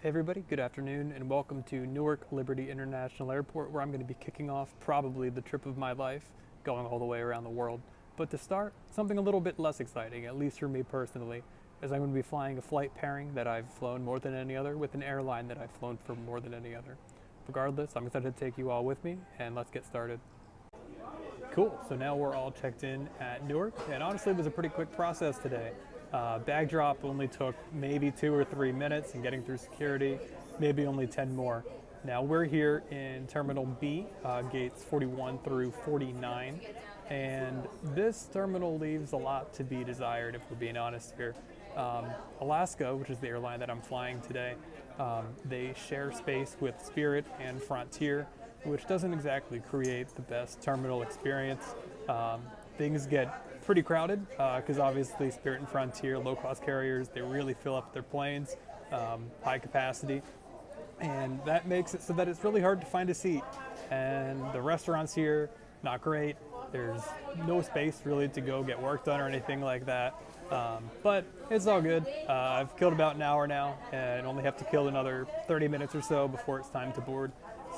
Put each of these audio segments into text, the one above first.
Hey everybody, good afternoon and welcome to Newark Liberty International Airport, where I'm going to be kicking off probably the trip of my life, going all the way around the world. But to start, something a little bit less exciting, at least for me personally, as I'm going to be flying a flight pairing that I've flown more than any other with an airline that I've flown for more than any other. Regardless, I'm excited to take you all with me, and let's get started. Cool, so now we're all checked in at Newark, and honestly it was a pretty quick process today. Bag drop only took maybe 2 or 3 minutes, and getting through security, maybe only 10 more. Now we're here in Terminal B, gates 41 through 49, and this terminal leaves a lot to be desired if we're being honest here. Alaska, which is the airline that I'm flying today, they share space with Spirit and Frontier, which doesn't exactly create the best terminal experience. Things get pretty crowded because obviously Spirit and Frontier, low-cost carriers, they really fill up their planes, high capacity, and that makes it so that it's really hard to find a seat. And the restaurants here, not great. There's no space really to go get work done or anything like that. But it's all good. I've killed about an hour now and only have to kill another 30 minutes or so before it's time to board.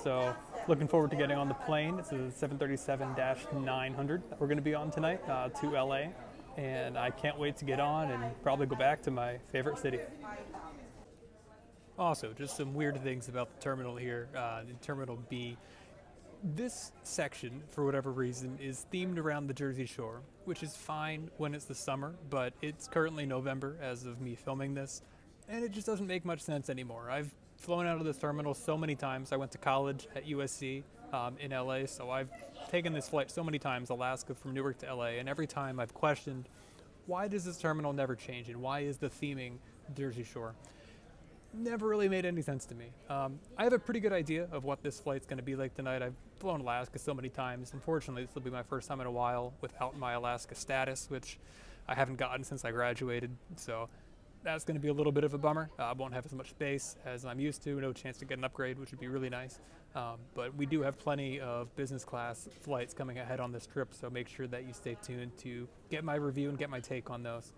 So looking forward to getting on the plane. It's a 737-900 that we're going to be on tonight to LA. And I can't wait to get on and probably go back to my favorite city. Also, just some weird things about the terminal here, in Terminal B. This section, for whatever reason, is themed around the Jersey Shore, which is fine when it's the summer, but it's currently November as of me filming this, and it just doesn't make much sense anymore. I've flown out of this terminal so many times. I went to college at USC in LA, so I've taken this flight so many times, Alaska from Newark to LA, and every time I've questioned, why does this terminal never change, and why is the theming Jersey Shore? Never really made any sense to me. I have a pretty good idea of what this flight's going to be like tonight. I've flown Alaska so many times. Unfortunately, this will be my first time in a while without my Alaska status, which I haven't gotten since I graduated. So that's going to be a little bit of a bummer. I won't have as much space as I'm used to. No chance to get an upgrade, which would be really nice. But we do have plenty of business class flights coming ahead on this trip, so make sure that you stay tuned to get my review and get my take on those.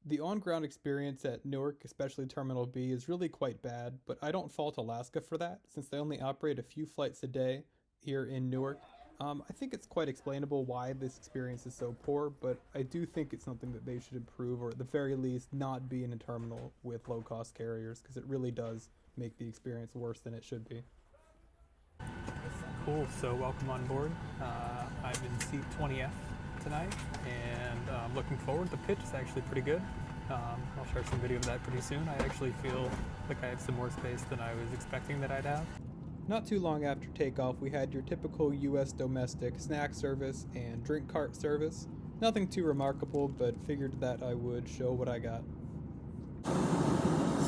The on-ground experience at Newark, especially Terminal B, is really quite bad, but I don't fault Alaska for that, since they only operate a few flights a day here in Newark. I think it's quite explainable why this experience is so poor, but I do think it's something that they should improve, or at the very least, not be in a terminal with low-cost carriers, because it really does make the experience worse than it should be. Cool, so welcome on board. I'm in seat 20F tonight, and looking forward. The pitch is actually pretty good. I'll share some video of that pretty soon. I actually feel like I have some more space than I was expecting that I'd have. Not too long after takeoff, we had your typical US domestic snack service and drink cart service. Nothing too remarkable, but figured that I would show what I got.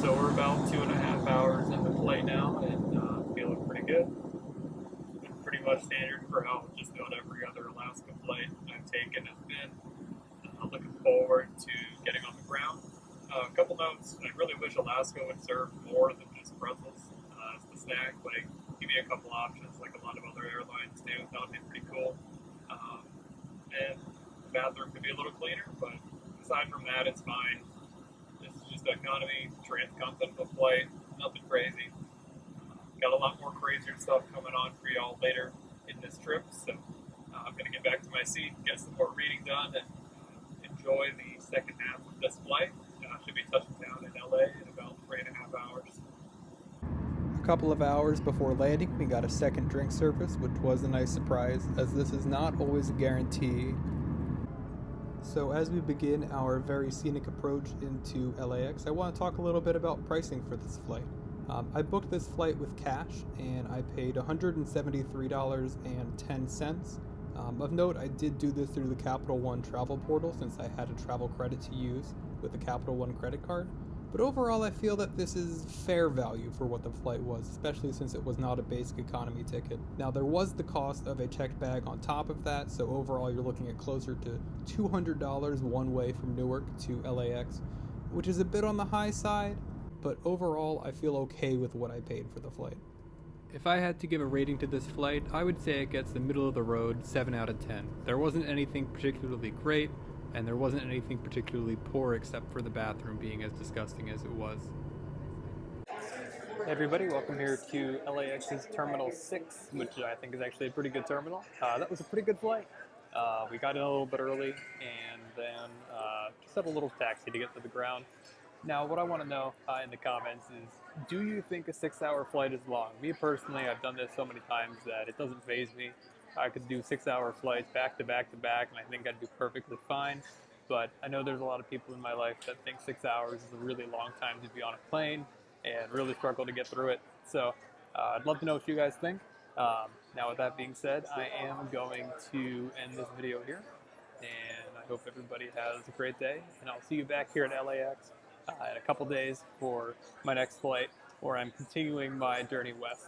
So we're about 2.5 hours in the flight now, and feeling pretty good. Pretty much standard for how just about every other Alaska flight I've taken has been. Looking forward to getting on the ground. A couple notes: I really wish Alaska would serve more than just pretzels as the snack. Like, give me a couple options, like a lot of other airlines do. That would be pretty cool. And the bathroom could be a little cleaner, but aside from that, it's fine. This is just economy, transcontinental flight, nothing crazy. Got a lot more crazier stuff coming on for y'all later in this trip, so I'm going to get back to my seat, get some more reading done, and enjoy the second half of this flight. Should be touching down in LA in about 3.5 hours. A couple of hours before landing, we got a second drink service, which was a nice surprise, as this is not always a guarantee. So as we begin our very scenic approach into LAX, I want to talk a little bit about pricing for this flight. I booked this flight with cash, and I paid $173.10. Of note, I did do this through the Capital One travel portal since I had a travel credit to use with the Capital One credit card. But overall, I feel that this is fair value for what the flight was, especially since it was not a basic economy ticket. Now, there was the cost of a checked bag on top of that, so overall you're looking at closer to $200 one way from Newark to LAX, which is a bit on the high side, but overall I feel okay with what I paid for the flight. If I had to give a rating to this flight, I would say it gets the middle of the road 7 out of 10. There wasn't anything particularly great, and there wasn't anything particularly poor except for the bathroom being as disgusting as it was. Hey everybody, welcome here to LAX's Terminal 6, which I think is actually a pretty good terminal. That was a pretty good flight. We got in a little bit early and then just had a little taxi to get to the ground. Now, what I want to know in the comments is, do you think a 6-hour flight is long? Me personally, I've done this so many times that it doesn't faze me. I could do 6-hour flights back to back to back, and I think I'd do perfectly fine. But I know there's a lot of people in my life that think 6 hours is a really long time to be on a plane and really struggle to get through it. So I'd love to know what you guys think. Now, with that being said, I am going to end this video here, and I hope everybody has a great day, and I'll see you back here at LAX in a couple days for my next flight, where I'm continuing my journey west.